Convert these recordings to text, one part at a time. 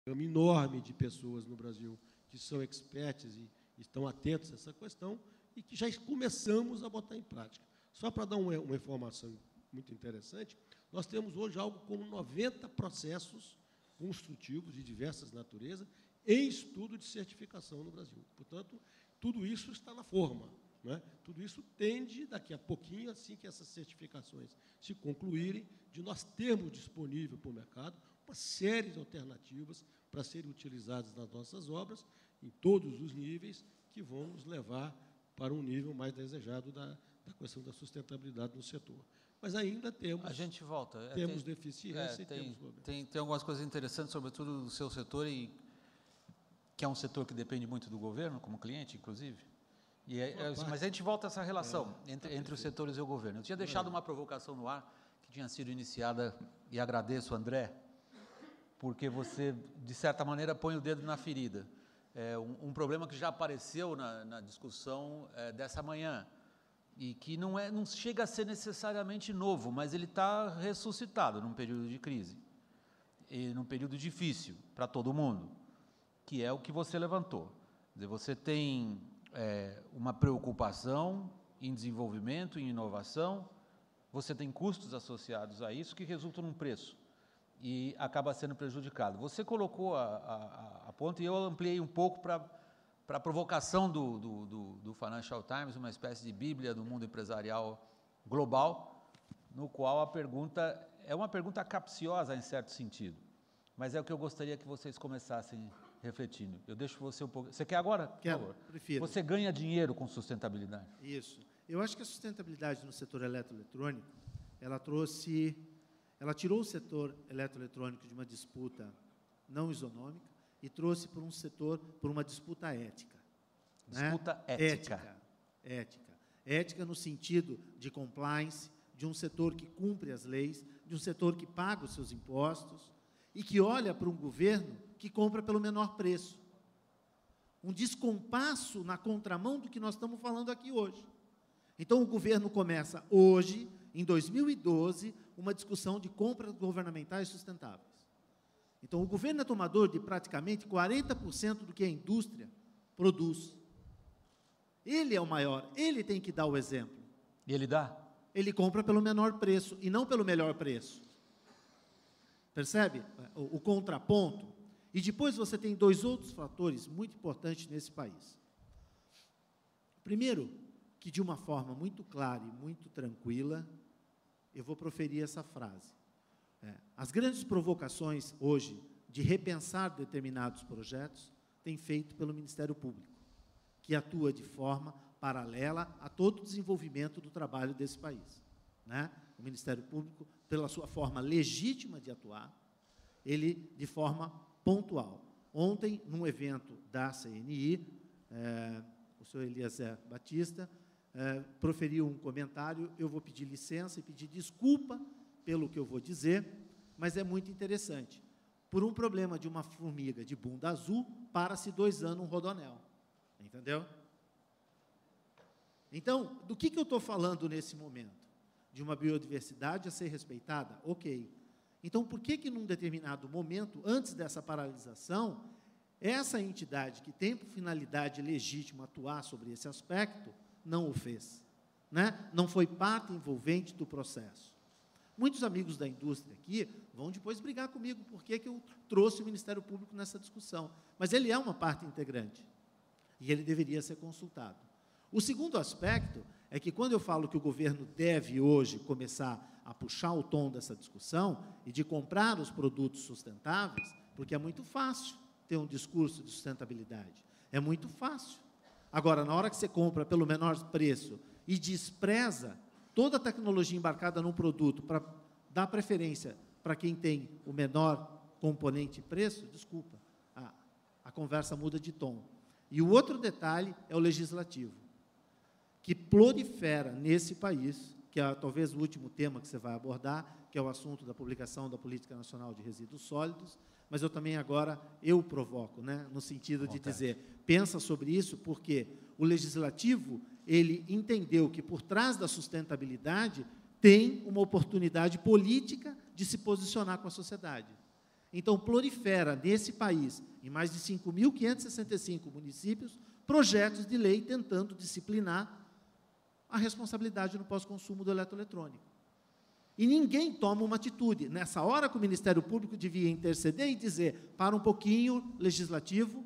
gama enorme de pessoas no Brasil que são experts e estão atentos a essa questão e que já começamos a botar em prática. Só para dar uma informação muito interessante, nós temos hoje algo como 90 processos construtivos de diversas naturezas em estudo de certificação no Brasil. Portanto, tudo isso está na forma, né? Tudo isso tende, daqui a pouquinho, assim que essas certificações se concluírem, de nós termos disponível para o mercado uma série de alternativas para serem utilizadas nas nossas obras, em todos os níveis, que vão nos levar para um nível mais desejado da questão da sustentabilidade no setor. Mas ainda temos... A gente volta. Temos deficiência e temos problemas. Tem algumas coisas interessantes, sobretudo do seu setor, que é um setor que depende muito do governo, como cliente, inclusive. Mas a gente volta a essa relação entre os setores e o governo. Eu tinha deixado uma provocação no ar, que tinha sido iniciada, e agradeço, André, porque você, de certa maneira, põe o dedo na ferida. Um problema que já apareceu na discussão dessa manhã, e que não chega a ser necessariamente novo, mas ele está ressuscitado num período de crise, e num período difícil para todo mundo, que é o que você levantou. Quer dizer, você tem uma preocupação em desenvolvimento, em inovação, você tem custos associados a isso que resultam num preço, e acaba sendo prejudicado. Você colocou a ponto, e eu ampliei um pouco para a provocação do Financial Times, uma espécie de bíblia do mundo empresarial global, no qual a pergunta é uma pergunta capciosa em certo sentido, mas é o que eu gostaria que vocês começassem refletindo. Eu deixo você um pouco... Você quer agora? Quero, prefiro. Você ganha dinheiro com sustentabilidade? Isso. Eu acho que a sustentabilidade no setor eletroeletrônico, ela tirou o setor eletroeletrônico de uma disputa não isonômica e trouxe para um setor, por uma disputa ética. Disputa, né? Ética no sentido de compliance, de um setor que cumpre as leis, de um setor que paga os seus impostos e que olha para um governo que compra pelo menor preço. Um descompasso na contramão do que nós estamos falando aqui hoje. Então, o governo começa hoje, em 2012, uma discussão de compras governamentais sustentáveis. Então, o governo é tomador de praticamente 40% do que a indústria produz. Ele é o maior, ele tem que dar o exemplo. E ele dá? Ele compra pelo menor preço e não pelo melhor preço. Percebe o contraponto? E depois você tem dois outros fatores muito importantes nesse país. Primeiro, que de uma forma muito clara e muito tranquila, eu vou proferir essa frase. As grandes provocações hoje de repensar determinados projetos têm feito pelo Ministério Público, que atua de forma paralela a todo o desenvolvimento do trabalho desse país, né? O Ministério Público, pela sua forma legítima de atuar, ele de forma pontual. Ontem, num evento da CNI, o senhor Eliezer Batista proferiu um comentário, eu vou pedir licença e pedir desculpa pelo que eu vou dizer, mas é muito interessante. Por um problema de uma formiga de bunda azul, para-se 2 anos um rodonel. Entendeu? Então, do que eu estou falando nesse momento? De uma biodiversidade a ser respeitada? Ok. Então, por que num determinado momento, antes dessa paralisação, essa entidade que tem por finalidade legítima atuar sobre esse aspecto, não o fez, né? Não foi parte envolvente do processo. Muitos amigos da indústria aqui vão depois brigar comigo porque eu trouxe o Ministério Público nessa discussão, mas ele é uma parte integrante e ele deveria ser consultado. O segundo aspecto é que, quando eu falo que o governo deve hoje começar a puxar o tom dessa discussão e de comprar os produtos sustentáveis, porque é muito fácil ter um discurso de sustentabilidade, é muito fácil. Agora, na hora que você compra pelo menor preço e despreza toda a tecnologia embarcada num produto para dar preferência para quem tem o menor componente preço, desculpa, a conversa muda de tom. E o outro detalhe é o legislativo, que prolifera nesse país, que é talvez o último tema que você vai abordar, que é o assunto da publicação da Política Nacional de Resíduos Sólidos, mas eu também agora, eu provoco, né, no sentido de dizer, pensa sobre isso, porque o legislativo, ele entendeu que por trás da sustentabilidade tem uma oportunidade política de se posicionar com a sociedade. Então, prolifera nesse país, em mais de 5.565 municípios, projetos de lei tentando disciplinar a responsabilidade no pós-consumo do eletroeletrônico. E ninguém toma uma atitude. Nessa hora que o Ministério Público devia interceder e dizer, para um pouquinho, legislativo,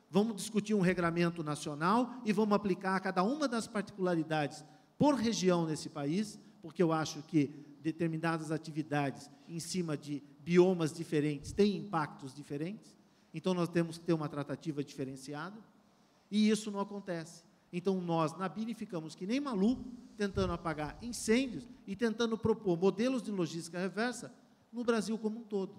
vamos discutir um regramento nacional e vamos aplicar a cada uma das particularidades por região nesse país, porque eu acho que determinadas atividades em cima de biomas diferentes têm impactos diferentes, então nós temos que ter uma tratativa diferenciada, e isso não acontece. Então, nós, na BINE, ficamos que nem maluco, tentando apagar incêndios e tentando propor modelos de logística reversa no Brasil como um todo.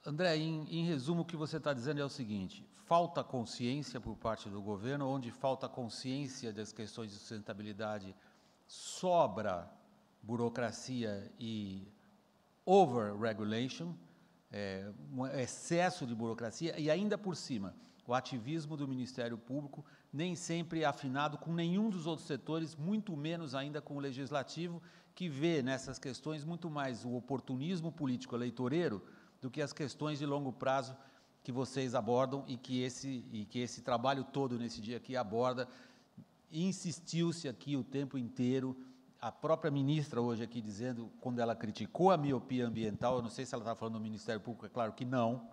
André, em resumo, o que você está dizendo é o seguinte: falta consciência por parte do governo, onde falta consciência das questões de sustentabilidade, sobra burocracia e over-regulation, um excesso de burocracia, e ainda por cima, o ativismo do Ministério Público nem sempre é afinado com nenhum dos outros setores, muito menos ainda com o Legislativo, que vê nessas questões muito mais o oportunismo político eleitoreiro do que as questões de longo prazo que vocês abordam e que esse trabalho todo nesse dia aqui aborda. Insistiu-se aqui o tempo inteiro, a própria ministra hoje aqui dizendo, quando ela criticou a miopia ambiental, eu não sei se ela está falando do Ministério Público, é claro que não,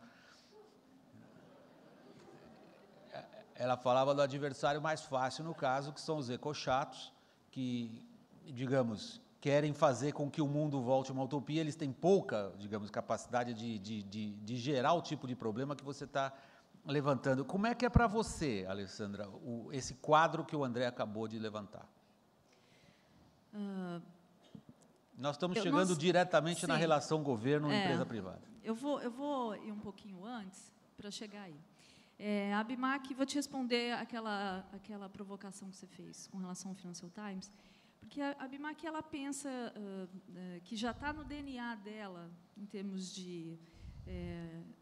ela falava do adversário mais fácil, no caso, que são os ecochatos, que, digamos, querem fazer com que o mundo volte a uma utopia, eles têm pouca, digamos, capacidade de gerar o tipo de problema que você está levantando. Como é que é para você, Alessandra, esse quadro que o André acabou de levantar? Nós estamos chegando diretamente na relação governo-empresa privada. Eu vou ir um pouquinho antes para chegar aí. A BIMAC, vou te responder aquela provocação que você fez com relação ao Financial Times, porque a BIMAC, ela pensa que já está no DNA dela, em termos de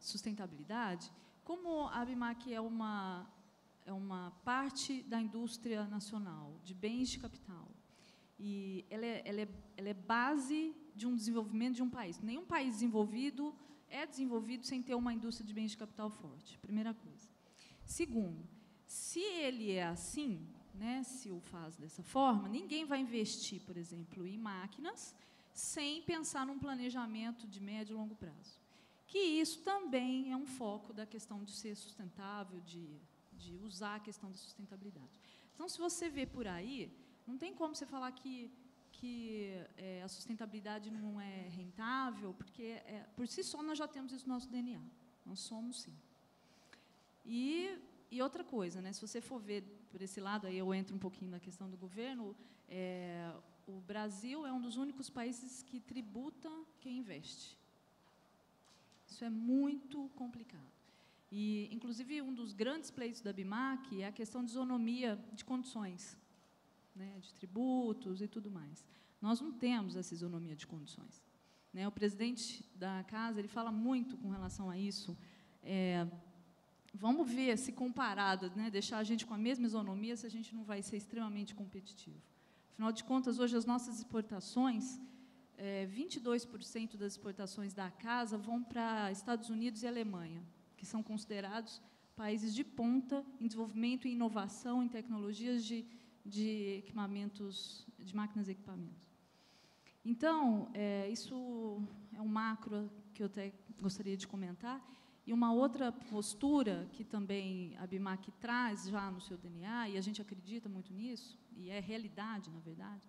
sustentabilidade, como a BIMAC é uma parte da indústria nacional, de bens de capital, e ela é base de um desenvolvimento de um país. Nenhum país desenvolvido é desenvolvido sem ter uma indústria de bens de capital forte, primeira coisa. Segundo, se ele é assim, né, se o faz dessa forma, ninguém vai investir, por exemplo, em máquinas sem pensar num planejamento de médio e longo prazo. Que isso também é um foco da questão de ser sustentável, de usar a questão da sustentabilidade. Então, se você vê por aí, não tem como você falar que a sustentabilidade não é rentável, porque, por si só, nós já temos isso no nosso DNA. Nós somos, sim. E outra coisa, né, se você for ver por esse lado, aí eu entro um pouquinho na questão do governo, o Brasil é um dos únicos países que tributa quem investe. Isso é muito complicado. E, inclusive, um dos grandes pleitos da BIMAC é a questão de isonomia de condições, né, de tributos e tudo mais. Nós não temos essa isonomia de condições, né? O presidente da casa, ele fala muito com relação a isso. Vamos ver se comparado, né, deixar a gente com a mesma isonomia, se a gente não vai ser extremamente competitivo. Afinal de contas, hoje as nossas exportações, 22% das exportações da casa vão para Estados Unidos e Alemanha, que são considerados países de ponta em desenvolvimento e inovação em tecnologias de equipamentos, de máquinas e equipamentos. Então, isso é um macro que eu até gostaria de comentar. E uma outra postura que também a BIMAC traz já no seu DNA, e a gente acredita muito nisso, e é realidade, na verdade,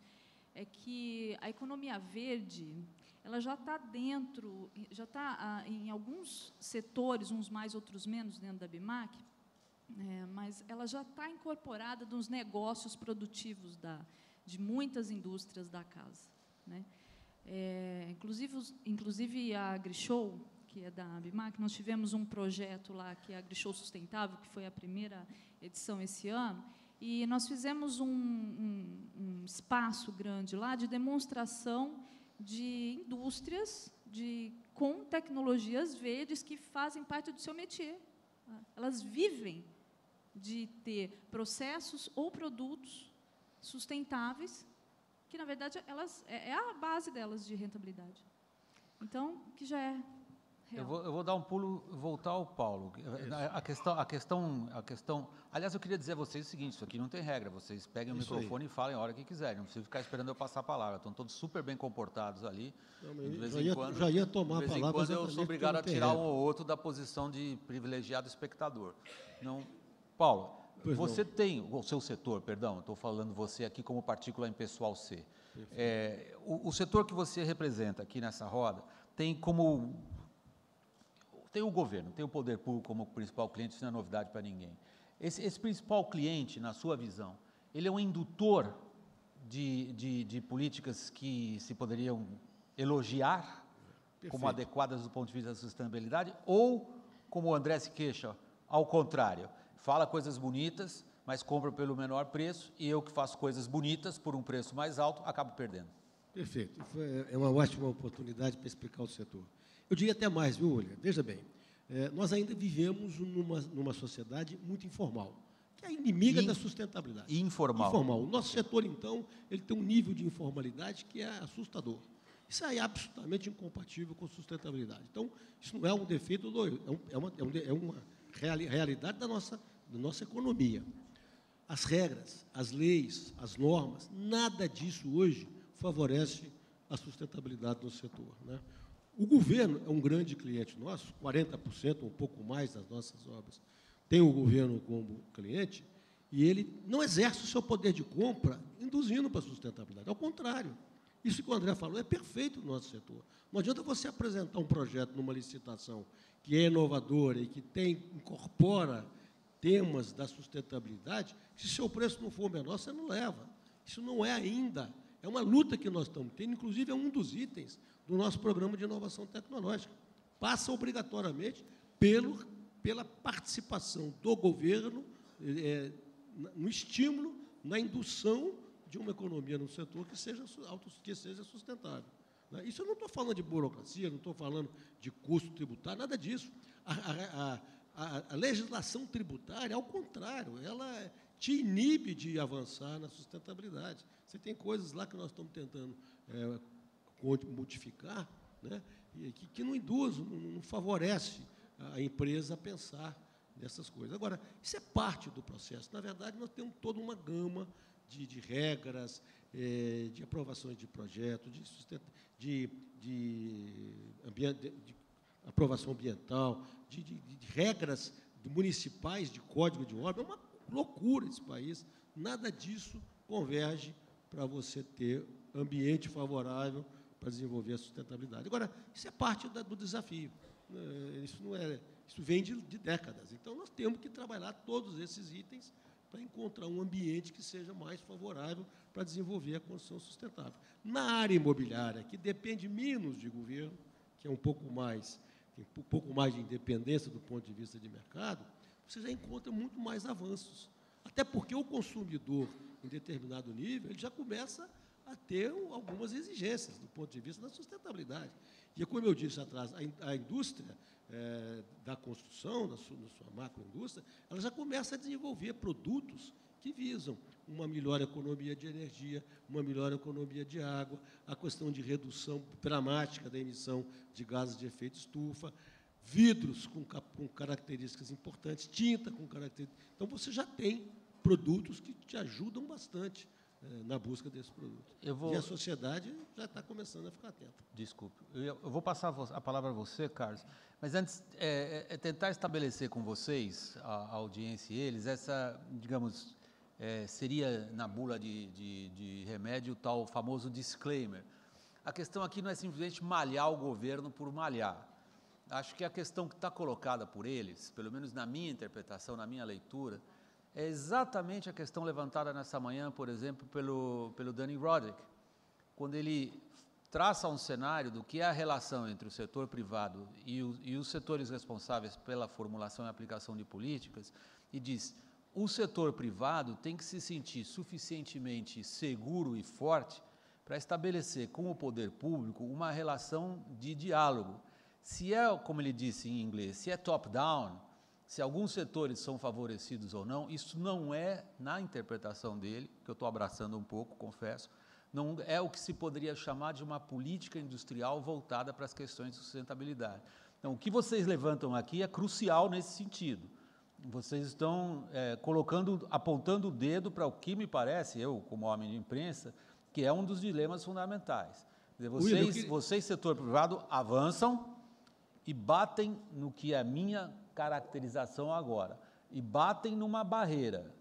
é que a economia verde, ela já está dentro, já está em alguns setores, uns mais, outros menos, dentro da BIMAC, mas ela já está incorporada nos negócios produtivos de muitas indústrias da casa, né? Inclusive a AgriShow, que é da BIMAC, nós tivemos um projeto lá, que é a AgriShow Sustentável, que foi a primeira edição esse ano, e nós fizemos um espaço grande lá de demonstração de indústrias com tecnologias verdes que fazem parte do seu métier. Elas vivem de ter processos ou produtos sustentáveis, que, na verdade, é a base delas de rentabilidade. Então, que já é Eu vou dar um pulo e voltar ao Paulo. A questão. Aliás, eu queria dizer a vocês o seguinte: isso aqui não tem regra. Vocês peguem o microfone e falem a hora que quiserem. Não precisa ficar esperando eu passar a palavra. Estão todos super bem comportados ali. Não, de vez em quando, já ia tomar a palavra. Quando eu sou obrigado a tirar um ou outro da posição de privilegiado espectador. Não, Paulo, você tem o seu setor, perdão. Estou falando você aqui como partícula impessoal C. O setor que você representa aqui nessa roda tem o governo, tem o poder público como principal cliente, isso não é novidade para ninguém. Esse principal cliente, na sua visão, ele é um indutor de políticas que se poderiam elogiar como adequadas do ponto de vista da sustentabilidade, ou, como o André se queixa, ao contrário, fala coisas bonitas, mas compra pelo menor preço, e eu que faço coisas bonitas por um preço mais alto, acabo perdendo. Perfeito. É uma ótima oportunidade para explicar o setor. Eu diria até mais, viu, Olha? Veja bem, nós ainda vivemos numa sociedade muito informal, que é inimiga da sustentabilidade. Informal. O nosso setor, então, ele tem um nível de informalidade que é assustador. Isso é absolutamente incompatível com sustentabilidade. Então, isso não é um defeito, é uma realidade da nossa economia. As regras, as leis, as normas, nada disso hoje favorece a sustentabilidade do setor, né? O governo é um grande cliente nosso, 40%, um pouco mais das nossas obras tem o governo como cliente, e ele não exerce o seu poder de compra induzindo para a sustentabilidade. Ao contrário, isso que o André falou é perfeito no nosso setor. Não adianta você apresentar um projeto numa licitação que é inovadora e que incorpora temas da sustentabilidade, se seu preço não for menor, você não leva. Isso não é ainda, é uma luta que nós estamos tendo, inclusive é um dos itens do nosso programa de inovação tecnológica. Passa obrigatoriamente pela participação do governo no estímulo, na indução de uma economia no setor que seja sustentável. Isso eu não estou falando de burocracia, não estou falando de custo tributário, nada disso. A legislação tributária, ao contrário, ela te inibe de avançar na sustentabilidade. Você tem coisas lá que nós estamos tentando modificar, né, que não induz, não favorece a empresa a pensar nessas coisas. Agora, isso é parte do processo. Na verdade, nós temos toda uma gama de regras, de aprovações de projetos, de aprovação ambiental, de regras municipais de código de obra. É uma loucura esse país. Nada disso converge para você ter ambiente favorável para desenvolver a sustentabilidade. Agora, isso é parte do desafio. Isso vem de décadas. Então, nós temos que trabalhar todos esses itens para encontrar um ambiente que seja mais favorável para desenvolver a construção sustentável. Na área imobiliária, que depende menos de governo, que é tem um pouco mais de independência do ponto de vista de mercado, você já encontra muito mais avanços. Até porque o consumidor, em determinado nível, ele já começa a ter algumas exigências do ponto de vista da sustentabilidade. E, como eu disse atrás, a indústria da construção, na sua macroindústria, ela já começa a desenvolver produtos que visam uma melhor economia de energia, uma melhor economia de água, a questão de redução dramática da emissão de gases de efeito estufa, vidros com características importantes, tinta com características. Então, você já tem produtos que te ajudam bastante na busca desse produto. E a sociedade já está começando a ficar atenta. Desculpe. Eu vou passar a palavra a você, Carlos, mas antes, tentar estabelecer com vocês, a audiência e eles, essa, digamos, seria na bula de remédio o tal famoso disclaimer. A questão aqui não é simplesmente malhar o governo por malhar. Acho que a questão que está colocada por eles, pelo menos na minha interpretação, na minha leitura, é exatamente a questão levantada nessa manhã, por exemplo, pelo Danny Roderick, quando ele traça um cenário do que é a relação entre o setor privado e os setores responsáveis pela formulação e aplicação de políticas, e diz: o setor privado tem que se sentir suficientemente seguro e forte para estabelecer com o poder público uma relação de diálogo. Se é, como ele disse em inglês, se é top-down, se alguns setores são favorecidos ou não, isso não é, na interpretação dele, que eu estou abraçando um pouco, confesso, não é o que se poderia chamar de uma política industrial voltada para as questões de sustentabilidade. Então, o que vocês levantam aqui é crucial nesse sentido. Vocês estão apontando o dedo para o que me parece, eu como homem de imprensa, que é um dos dilemas fundamentais. Quer dizer, vocês, setor privado, avançam e batem no que é a minha caracterização agora, e batem numa barreira,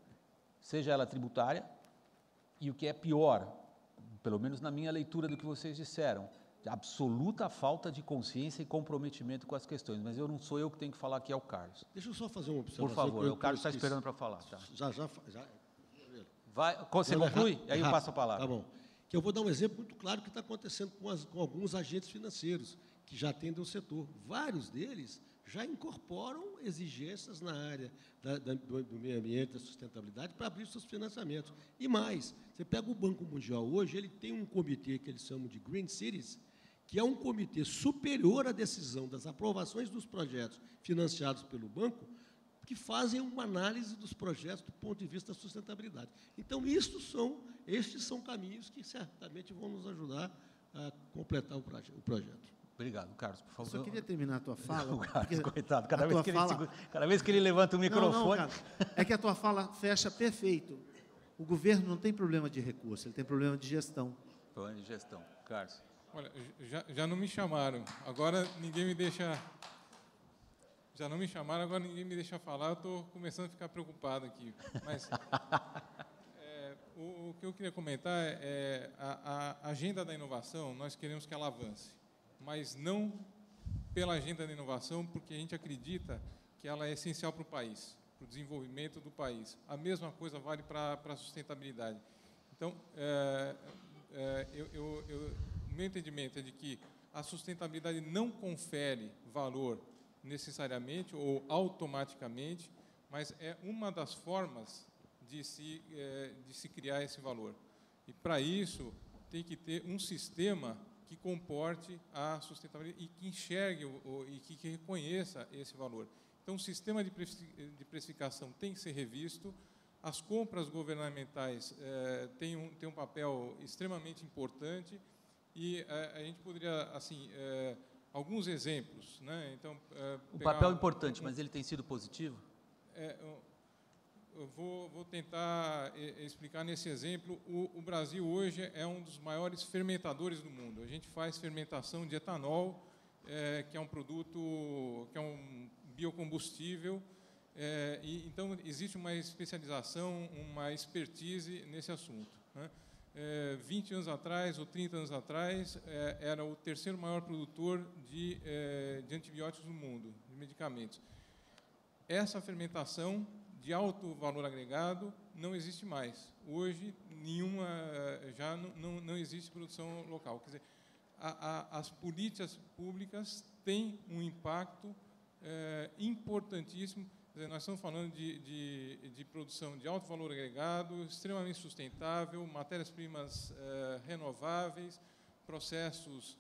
seja ela tributária, e o que é pior, pelo menos na minha leitura do que vocês disseram, absoluta falta de consciência e comprometimento com as questões, mas não sou eu que tenho que falar aqui, é o Carlos. Deixa eu só fazer uma observação. Por favor, o Carlos está esperando para falar. Tá. Já. Você conclui? Aí eu passo a palavra. Tá bom. Que eu vou dar um exemplo muito claro que está acontecendo com alguns agentes financeiros que já atendem o setor. Vários deles já incorporam exigências na área do meio ambiente, da sustentabilidade, para abrir seus financiamentos. E mais, você pega o Banco Mundial hoje, ele tem um comitê que eles chamam de Green Cities, que é um comitê superior à decisão das aprovações dos projetos financiados pelo banco, que fazem uma análise dos projetos do ponto de vista da sustentabilidade. Então, estes são caminhos que certamente vão nos ajudar a completar o projeto. Obrigado, Carlos, por favor. Eu só queria terminar a tua fala. O Carlos, coitado, cada vez que ele levanta o microfone... Não, é que a tua fala fecha perfeito. O governo não tem problema de recurso, ele tem problema de gestão. Problema de gestão. Carlos. Olha, já não me chamaram, agora ninguém me deixa... Já não me chamaram, agora ninguém me deixa falar, eu estou começando a ficar preocupado aqui. Mas o que eu queria comentar é a agenda da inovação, nós queremos que ela avance, mas não pela agenda da inovação, porque a gente acredita que ela é essencial para o país, para o desenvolvimento do país. A mesma coisa vale para a sustentabilidade. Então, o meu entendimento é de que a sustentabilidade não confere valor necessariamente ou automaticamente, mas é uma das formas de se criar esse valor. E, para isso, tem que ter um sistema que comporte a sustentabilidade e que enxergue e que reconheça esse valor. Então, o sistema de precificação tem que ser revisto, as compras governamentais têm um papel extremamente importante e a gente poderia, assim... alguns exemplos, né? Então, o papel é importante, mas ele tem sido positivo? Eu vou tentar explicar nesse exemplo. O Brasil hoje é um dos maiores fermentadores do mundo. A gente faz fermentação de etanol, que é um produto, que é um biocombustível. Então, existe uma especialização, uma expertise nesse assunto, né? 20 anos atrás ou 30 anos atrás, era o terceiro maior produtor de antibióticos no mundo, de medicamentos. Essa fermentação de alto valor agregado não existe mais. Hoje, já não existe produção local. Quer dizer, as políticas públicas têm um impacto importantíssimo. Nós estamos falando de produção de alto valor agregado, extremamente sustentável, matérias-primas renováveis, processos